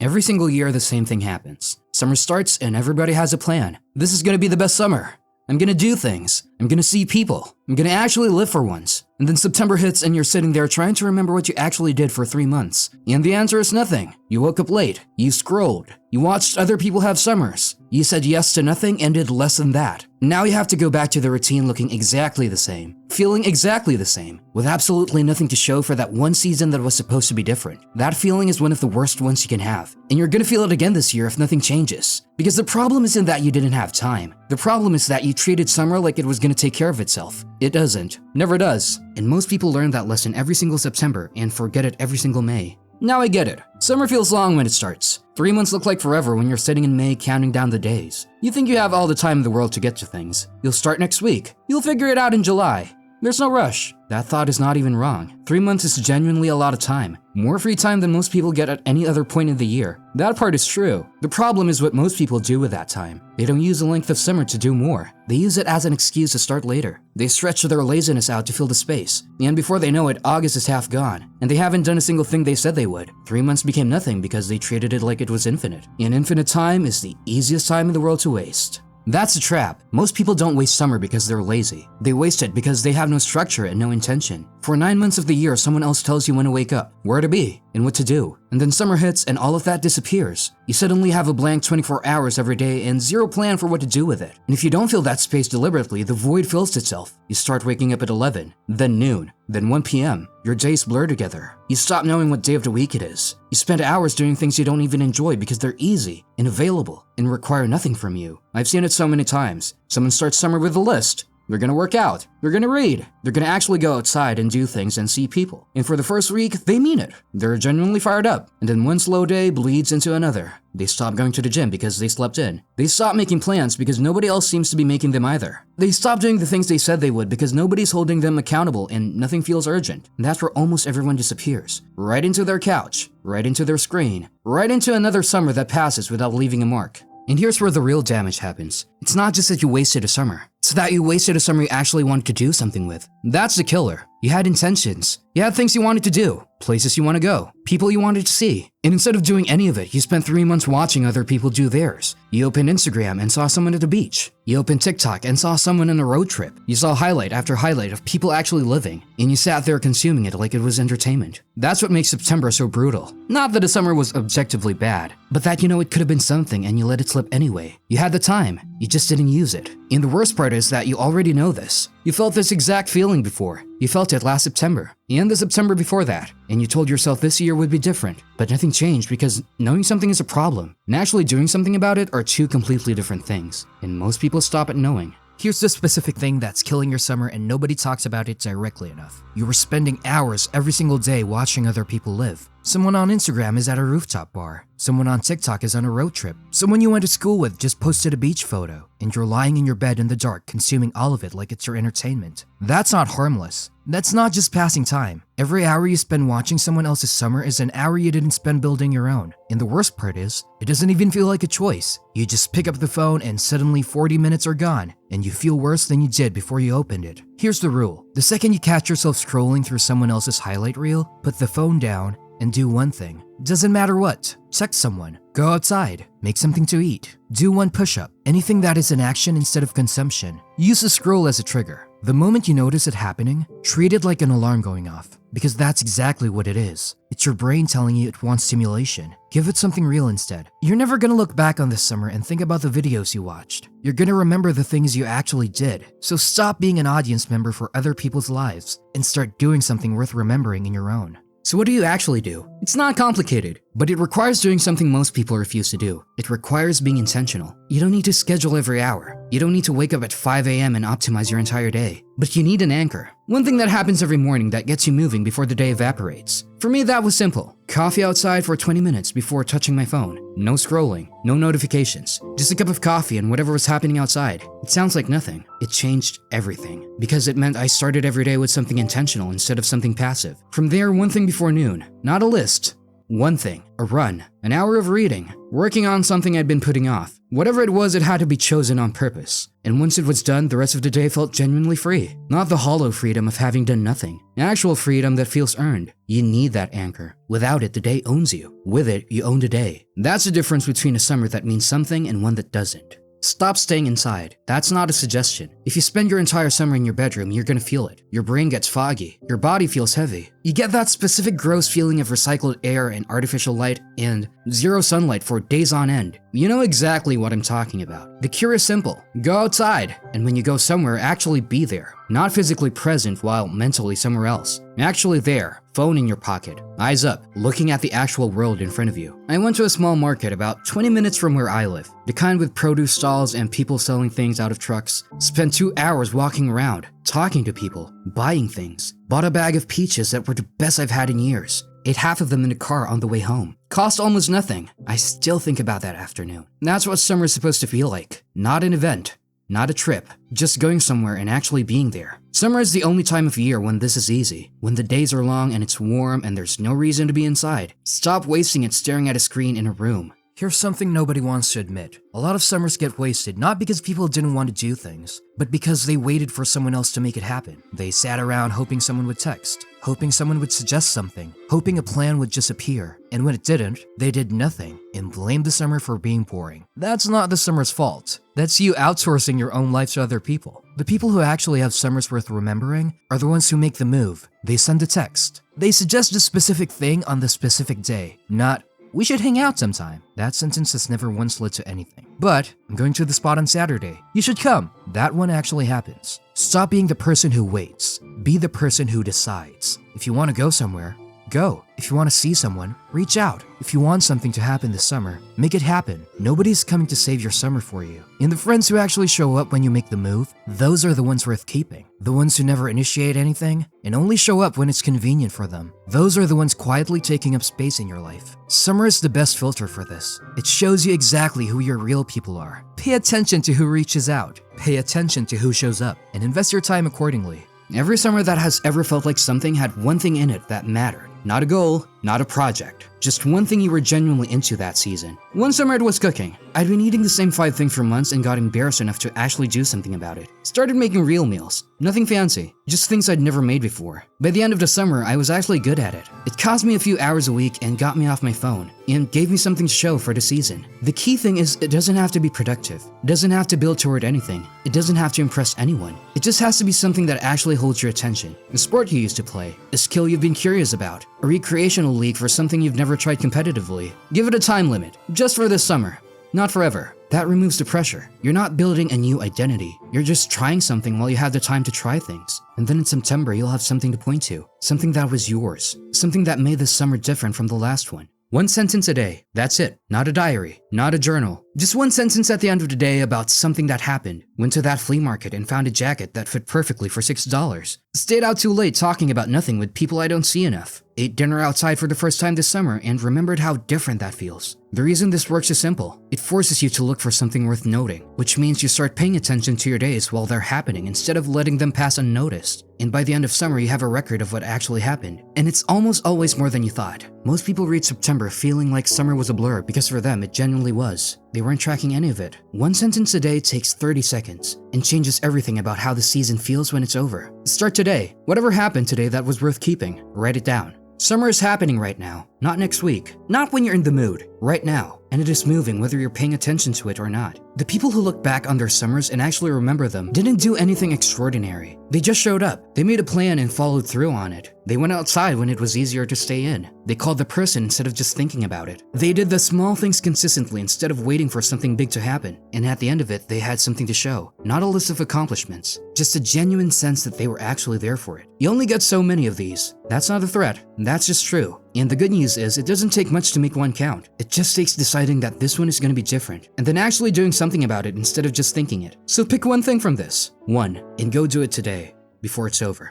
Every single year the same thing happens. Summer starts and everybody has a plan. This is gonna be the best summer. I'm gonna do things. I'm gonna see people. I'm gonna actually live for once. And then September hits and you're sitting there trying to remember what you actually did for 3 months. And the answer is nothing. You woke up late. You scrolled. You watched other people have summers. You said yes to nothing and did less than that. Now you have to go back to the routine looking exactly the same, feeling exactly the same, with absolutely nothing to show for that one season that was supposed to be different. That feeling is one of the worst ones you can have. And you're gonna feel it again this year if nothing changes. Because the problem isn't that you didn't have time. The problem is that you treated summer like it was gonna take care of itself. It doesn't. Never does. And most people learn that lesson every single September and forget it every single May. Now I get it. Summer feels long when it starts. 3 months look like forever when you're sitting in May counting down the days. You think you have all the time in the world to get to things. You'll start next week. You'll figure it out in July. There's no rush. That thought is not even wrong. 3 months is genuinely a lot of time. More free time than most people get at any other point in the year. That part is true. The problem is what most people do with that time. They don't use the length of summer to do more. They use it as an excuse to start later. They stretch their laziness out to fill the space. And before they know it, August is half gone. And they haven't done a single thing they said they would. 3 months became nothing because they treated it like it was infinite. And infinite time is the easiest time in the world to waste. That's a trap. Most people don't waste summer because they're lazy. They waste it because they have no structure and no intention. For 9 months of the year, someone else tells you when to wake up, where to be, and what to do. And then summer hits and all of that disappears. You suddenly have a blank 24 hours every day and zero plan for what to do with it. And if you don't fill that space deliberately, the void fills itself. You start waking up at 11, then noon, then 1 p.m. Your days blur together. You stop knowing what day of the week it is. You spend hours doing things you don't even enjoy because they're easy and available and require nothing from you. I've seen it so many times. Someone starts summer with a list. They're gonna work out. They're gonna read. They're gonna actually go outside and do things and see people. And for the first week, they mean it. They're genuinely fired up. And then one slow day bleeds into another. They stop going to the gym because they slept in. They stop making plans because nobody else seems to be making them either. They stop doing the things they said they would because nobody's holding them accountable and nothing feels urgent. And that's where almost everyone disappears. Right into their couch. Right into their screen. Right into another summer that passes without leaving a mark. And here's where the real damage happens. It's not just that you wasted a summer. It's that you wasted a summer you actually wanted to do something with. That's the killer. You had intentions. You had things you wanted to do, places you want to go, people you wanted to see. And instead of doing any of it, you spent 3 months watching other people do theirs. You opened Instagram and saw someone at the beach. You opened TikTok and saw someone on a road trip. You saw highlight after highlight of people actually living. And you sat there consuming it like it was entertainment. That's what makes September so brutal. Not that the summer was objectively bad, but that it could have been something and you let it slip anyway. You had the time, you just didn't use it. And the worst part is that you already know this. You felt this exact feeling before. You felt it last September, and the September before that, and you told yourself this year would be different. But nothing changed because knowing something is a problem, and actually doing something about it are two completely different things. And most people stop at knowing. Here's the specific thing that's killing your summer and nobody talks about it directly enough. You were spending hours every single day watching other people live. Someone on Instagram is at a rooftop bar. Someone on TikTok is on a road trip. Someone you went to school with just posted a beach photo. And you're lying in your bed in the dark consuming all of it like it's your entertainment. That's not harmless. That's not just passing time. Every hour you spend watching someone else's summer is an hour you didn't spend building your own. And the worst part is, it doesn't even feel like a choice. You just pick up the phone and suddenly 40 minutes are gone, and you feel worse than you did before you opened it. Here's the rule. The second you catch yourself scrolling through someone else's highlight reel, put the phone down and do one thing. Doesn't matter what. Text someone. Go outside. Make something to eat. Do one push-up. Anything that is an action instead of consumption. Use the scroll as a trigger. The moment you notice it happening, treat it like an alarm going off. Because that's exactly what it is. It's your brain telling you it wants stimulation. Give it something real instead. You're never gonna look back on this summer and think about the videos you watched. You're gonna remember the things you actually did. So stop being an audience member for other people's lives and start doing something worth remembering in your own. So what do you actually do? It's not complicated, but it requires doing something most people refuse to do. It requires being intentional. You don't need to schedule every hour. You don't need to wake up at 5 a.m. and optimize your entire day. But you need an anchor. One thing that happens every morning that gets you moving before the day evaporates. For me, that was simple. Coffee outside for 20 minutes before touching my phone. No scrolling, no notifications. Just a cup of coffee and whatever was happening outside. It sounds like nothing. It changed everything. Because it meant I started every day with something intentional instead of something passive. From there, one thing before noon. Not a list. One thing, a run, an hour of reading, working on something I'd been putting off. Whatever it was, it had to be chosen on purpose. And once it was done, the rest of the day felt genuinely free. Not the hollow freedom of having done nothing. Actual freedom that feels earned. You need that anchor. Without it, the day owns you. With it, you own the day. That's the difference between a summer that means something and one that doesn't. Stop staying inside. That's not a suggestion. If you spend your entire summer in your bedroom, you're gonna feel it. Your brain gets foggy. Your body feels heavy. You get that specific gross feeling of recycled air and artificial light and zero sunlight for days on end. You know exactly what I'm talking about. The cure is simple. Go outside, and when you go somewhere, actually be there. Not physically present while mentally somewhere else. Actually there, phone in your pocket, eyes up, looking at the actual world in front of you. I went to a small market about 20 minutes from where I live, the kind with produce stalls and people selling things out of trucks. Spent 2 hours walking around, talking to people, buying things. Bought a bag of peaches that were the best I've had in years. Ate half of them in the car on the way home. Cost almost nothing. I still think about that afternoon. That's what summer is supposed to feel like. Not an event. Not a trip, just going somewhere and actually being there. Summer is the only time of year when this is easy, when the days are long and it's warm and there's no reason to be inside. Stop wasting it staring at a screen in a room. Here's something nobody wants to admit. A lot of summers get wasted not because people didn't want to do things, but because they waited for someone else to make it happen. They sat around hoping someone would text, hoping someone would suggest something, hoping a plan would just appear. And when it didn't, they did nothing and blamed the summer for being boring. That's not the summer's fault. That's you outsourcing your own life to other people. The people who actually have summers worth remembering are the ones who make the move. They send a text. They suggest a specific thing on the specific day, not, "We should hang out sometime." That sentence has never once led to anything. But, "I'm going to the spot on Saturday. You should come." That one actually happens. Stop being the person who waits. Be the person who decides. If you want to go somewhere, go. If you want to see someone, reach out. If you want something to happen this summer, make it happen. Nobody's coming to save your summer for you. And the friends who actually show up when you make the move, those are the ones worth keeping. The ones who never initiate anything and only show up when it's convenient for them. Those are the ones quietly taking up space in your life. Summer is the best filter for this. It shows you exactly who your real people are. Pay attention to who reaches out. Pay attention to who shows up and invest your time accordingly. Every summer that has ever felt like something had one thing in it that mattered. Not a goal, not a project. Just one thing you were genuinely into that season. One summer it was cooking. I'd been eating the same 5 things for months and got embarrassed enough to actually do something about it. Started making real meals. Nothing fancy, just things I'd never made before. By the end of the summer, I was actually good at it. It cost me a few hours a week and got me off my phone, and gave me something to show for the season. The key thing is it doesn't have to be productive. It doesn't have to build toward anything. It doesn't have to impress anyone. It just has to be something that actually holds your attention. A sport you used to play, a skill you've been curious about, a recreational league for something you've never tried competitively. Give it a time limit, just for this summer. Not forever. That removes the pressure. You're not building a new identity. You're just trying something while you have the time to try things. And then in September, you'll have something to point to. Something that was yours. Something that made this summer different from the last one. 1 sentence a day. That's it. Not a diary. Not a journal. Just 1 sentence at the end of the day about something that happened. Went to that flea market and found a jacket that fit perfectly for $6. Stayed out too late talking about nothing with people I don't see enough. Ate dinner outside for the first time this summer and remembered how different that feels. The reason this works is simple. It forces you to look for something worth noting, which means you start paying attention to your days while they're happening instead of letting them pass unnoticed. And by the end of summer, you have a record of what actually happened. And it's almost always more than you thought. Most people read September feeling like summer was a blur because for them it genuinely was. They weren't tracking any of it. 1 sentence a day takes 30 seconds and changes everything about how the season feels when it's over. Start today. Whatever happened today that was worth keeping, write it down. Summer is happening right now, not next week, not when you're in the mood, right now. And it is moving whether you're paying attention to it or not. The people who look back on their summers and actually remember them didn't do anything extraordinary. They just showed up. They made a plan and followed through on it. They went outside when it was easier to stay in. They called the person instead of just thinking about it. They did the small things consistently instead of waiting for something big to happen. And at the end of it, they had something to show. Not a list of accomplishments, just a genuine sense that they were actually there for it. You only get so many of these. That's not a threat. That's just true. And the good news is it doesn't take much to make one count. It just takes deciding that this one is going to be different and then actually doing something about it instead of just thinking it. So pick one thing from this. One, and go do it today before it's over.